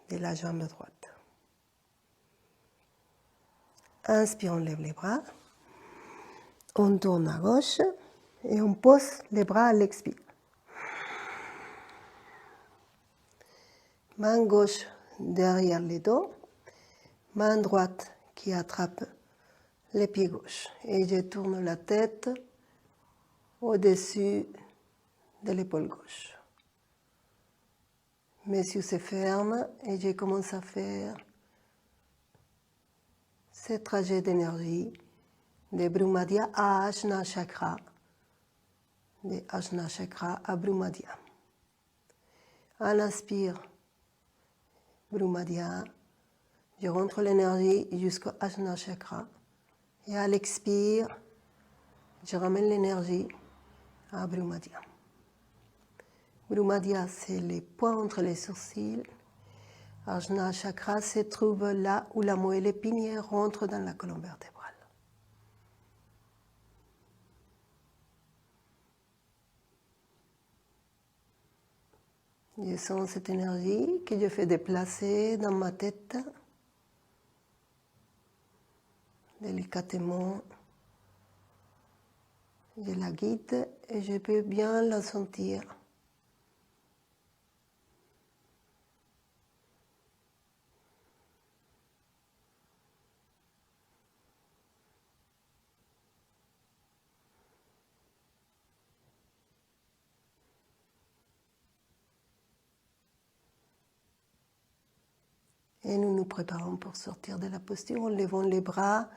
de la jambe droite. Inspire, on lève les bras. On tourne à gauche et on pose les bras à l'expire. Main gauche derrière les dos, main droite qui attrape les pieds gauche. Et je tourne la tête au-dessus de l'épaule gauche. Mes yeux se ferment et je commence à faire ce trajet d'énergie de Brumadia à Ajna Chakra, de Ajna Chakra à Brumadia. À l'inspire, Brumadia, je rentre l'énergie jusqu'au Ajna Chakra. Et à l'expire, je ramène l'énergie à Brumadia. Brumadia, c'est les points entre les sourcils. Ajna Chakra se trouve là où la moelle épinière rentre dans la colonne vertébrale. Je sens cette énergie que je fais déplacer dans ma tête, délicatement. Je la guide et je peux bien la sentir. Et nous nous préparons pour sortir de la posture en levant les bras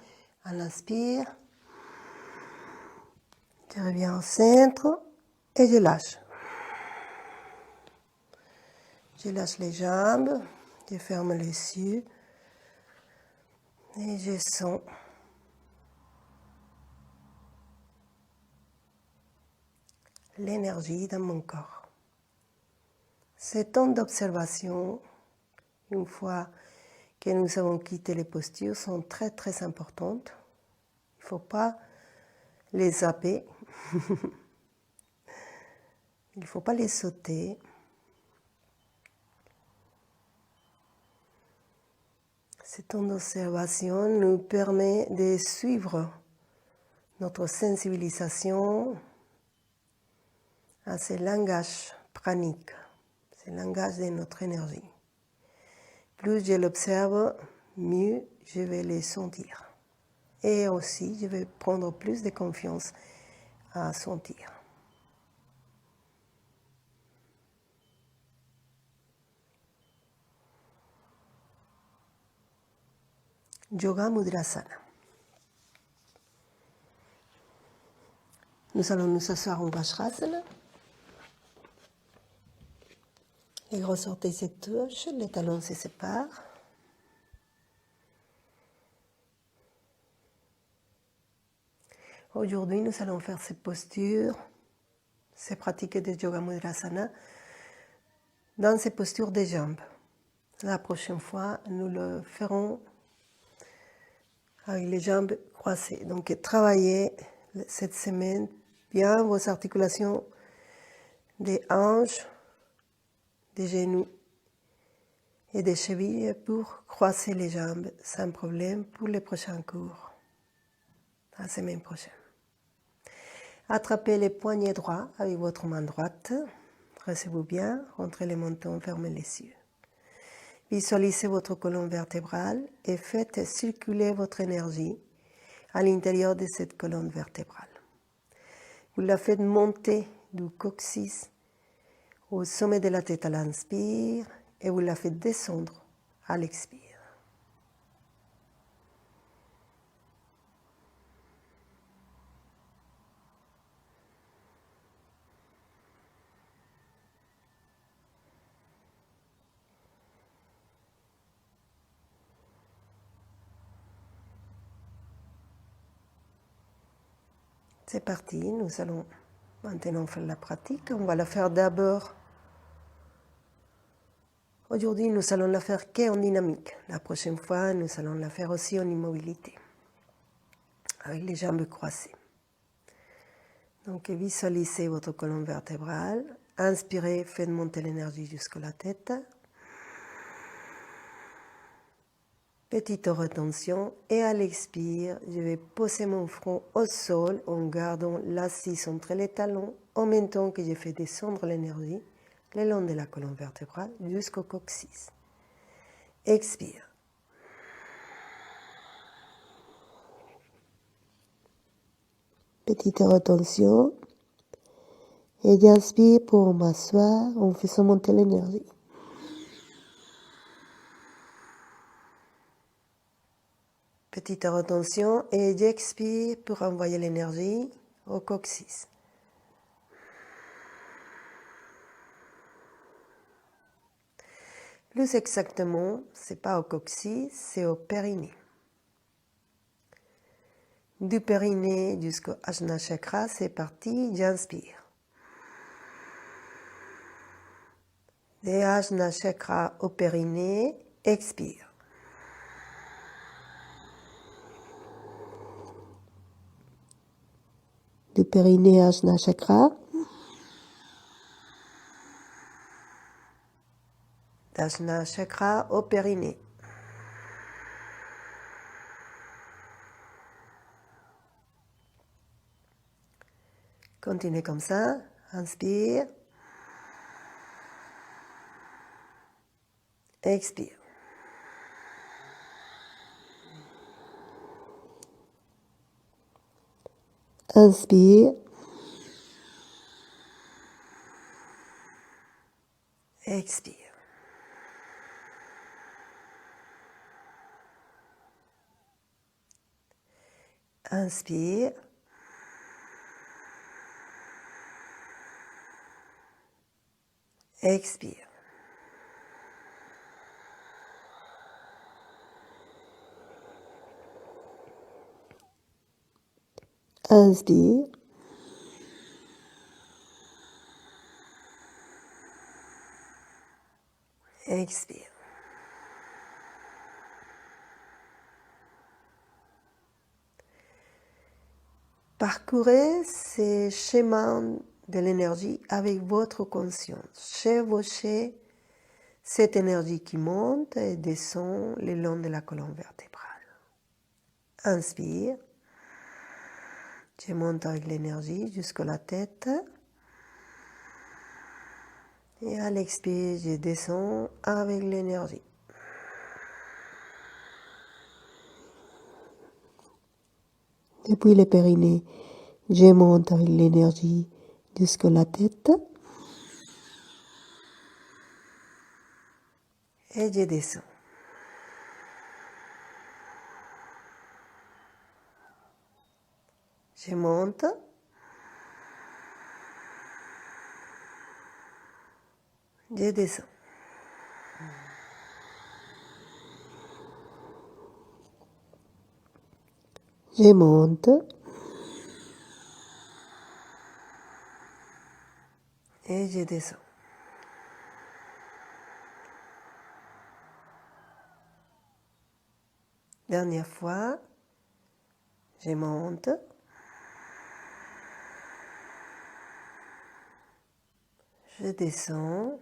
à l'inspire. Je reviens au centre et je lâche. Je lâche les jambes, je ferme les yeux et je sens l'énergie dans mon corps. Ces temps d'observation, une fois que nous avons quitté les postures, sont très très importantes. Il ne faut pas les zapper. Il ne faut pas les sauter. Ce temps d'observation nous permet de suivre notre sensibilisation à ce langage pranique, ce langage de notre énergie. Plus je l'observe, mieux je vais les sentir. Et aussi, je vais prendre plus de confiance à sentir. Yoga Mudrasana. Nous allons nous asseoir en Vajrasana. Et ressortez cette touche, les talons se séparent. Aujourd'hui, nous allons faire ces postures, ces pratiques de Yoga Mudrasana dans ces postures des jambes. La prochaine fois, nous le ferons avec les jambes croisées. Donc, travaillez cette semaine bien vos articulations des hanches, des genoux et des chevilles pour croiser les jambes sans problème pour les prochains cours, la semaine prochaine. Attrapez les poignets droits avec votre main droite. Dressez-vous bien, rentrez les mentons, fermez les yeux. Visualisez votre colonne vertébrale et faites circuler votre énergie à l'intérieur de cette colonne vertébrale. Vous la faites monter du coccyx au sommet de la tête à l'inspire et vous la faites descendre à l'expire. C'est parti, nous allons maintenant faire la pratique. On va la faire d'abord. Aujourd'hui, nous allons la faire qu'en dynamique. La prochaine fois, nous allons la faire aussi en immobilité, avec les jambes croisées. Donc, visualisez votre colonne vertébrale. Inspirez, faites monter l'énergie jusqu'à la tête. Petite rétention. Et à l'expire, je vais poser mon front au sol en gardant l'assise entre les talons, en même temps que je fais descendre l'énergie le long de la colonne vertébrale jusqu'au coccyx. Expire. Petite rétention. Et j'inspire pour m'asseoir en faisant monter l'énergie. Petite rétention et j'expire pour envoyer l'énergie au coccyx. Plus exactement, ce n'est pas au coccyx, c'est au périnée. Du périnée jusqu'au Ajna Chakra, c'est parti, j'inspire. De Ajna Chakra au périnée, expire. Du périnée à Ajna Chakra. D'Ajna Chakra au périnée. Continuez comme ça. Inspire. Expire. Inspire. Expire. Inspire. Expire. Inspire. Expire. Parcourez ces chemins de l'énergie avec votre conscience. Chevauchez cette énergie qui monte et descend le long de la colonne vertébrale. Inspire. Je monte avec l'énergie jusqu'à la tête. Et à l'expire, je descends avec l'énergie. Depuis le périnée, je monte avec l'énergie jusqu'à la tête. Et je descends. Je monte. Je descends. Je monte. Et je descends. Dernière fois, je monte. Je descends.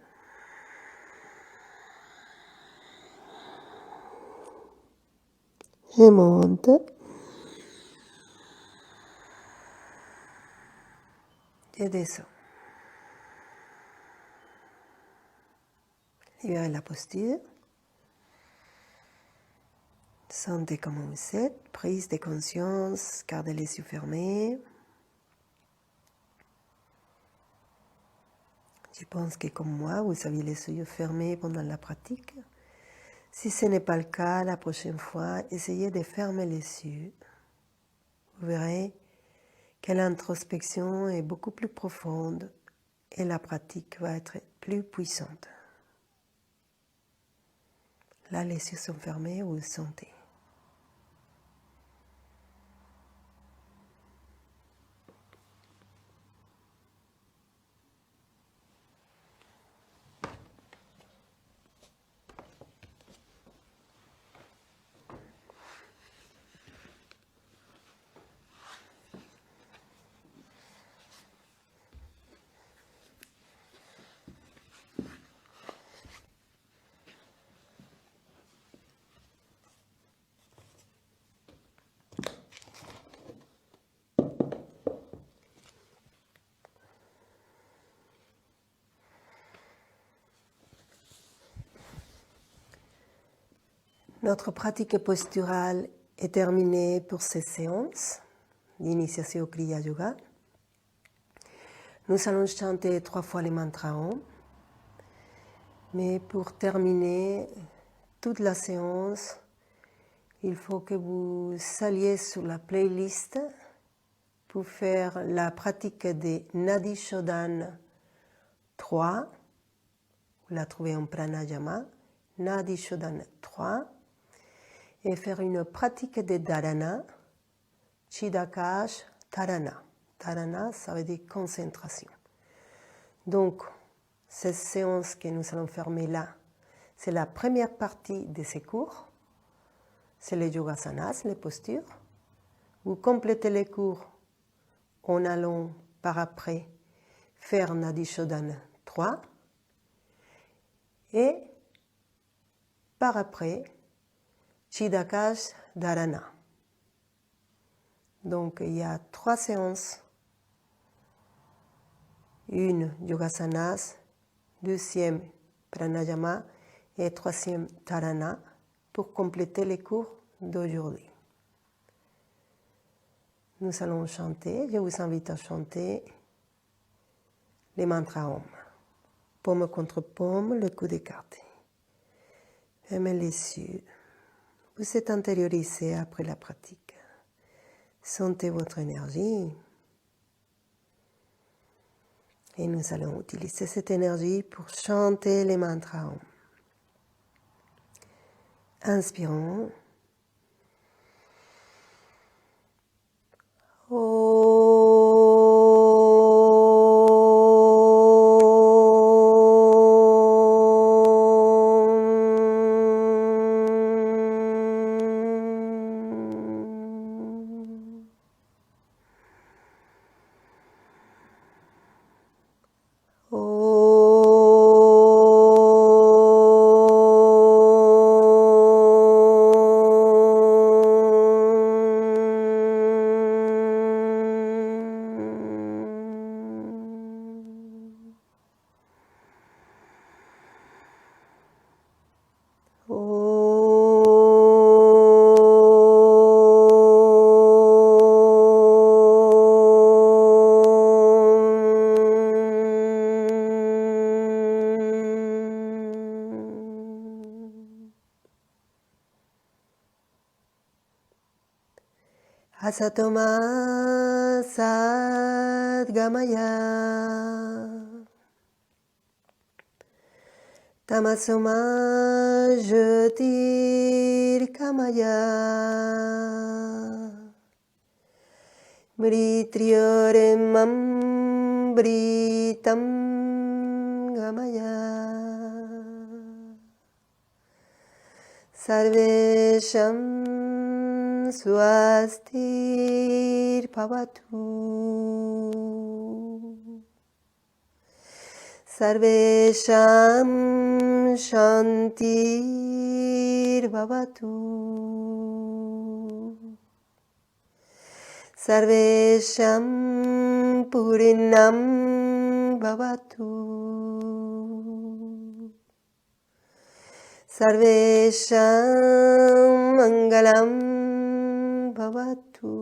Je monte. Je descends. Libérez la posture. Sentez comment vous êtes. Prise de conscience. Gardez les yeux fermés. Je pense que comme moi, vous avez les yeux fermés pendant la pratique. Si ce n'est pas le cas, la prochaine fois, essayez de fermer les yeux. Vous verrez que l'introspection est beaucoup plus profonde et la pratique va être plus puissante. Là, les yeux sont fermés, vous le sentez. Notre pratique posturale est terminée pour cette séance d'initiation au Kriya Yoga. Nous allons chanter 3 fois les mantras Om. Mais pour terminer toute la séance, il faut que vous alliez sur la playlist pour faire la pratique de Nadi Shodhana 3. Vous la trouvez en pranayama, Nadi Shodhana 3. Et faire une pratique de dharana, Chidakash Dharana. Dharana, ça veut dire concentration. Donc, cette séance que nous allons fermer là, c'est la première partie de ces cours. C'est les yogasanas, les postures. Vous complétez les cours en allant par après faire Nadi Shodhana 3. Et par après, Chidakash Dharana. Donc il y a 3 séances. Une yogasanas, deuxième pranayama et troisième dharana pour compléter les cours d'aujourd'hui. Nous allons chanter, je vous invite à chanter les mantras Om. Paume contre paume, le coude écarté. Fermez les yeux. Vous êtes intériorisé après la pratique. Sentez votre énergie. Et nous allons utiliser cette énergie pour chanter les mantras Om. Inspirons. Asatoma Sadgamaya Tamasoma Jyotirkamaya Mritriyoremam Britam Gamaya Sarvesham Swastir Bhavatu Sarvesham Shantir Bhavatu Sarvesham Purinam Bhavatu Sarvesham Mangalam Bhavatu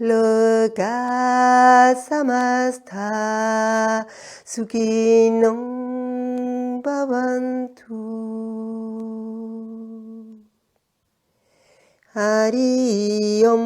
Loka Samastha Sukhinom Bhavantu Hari Om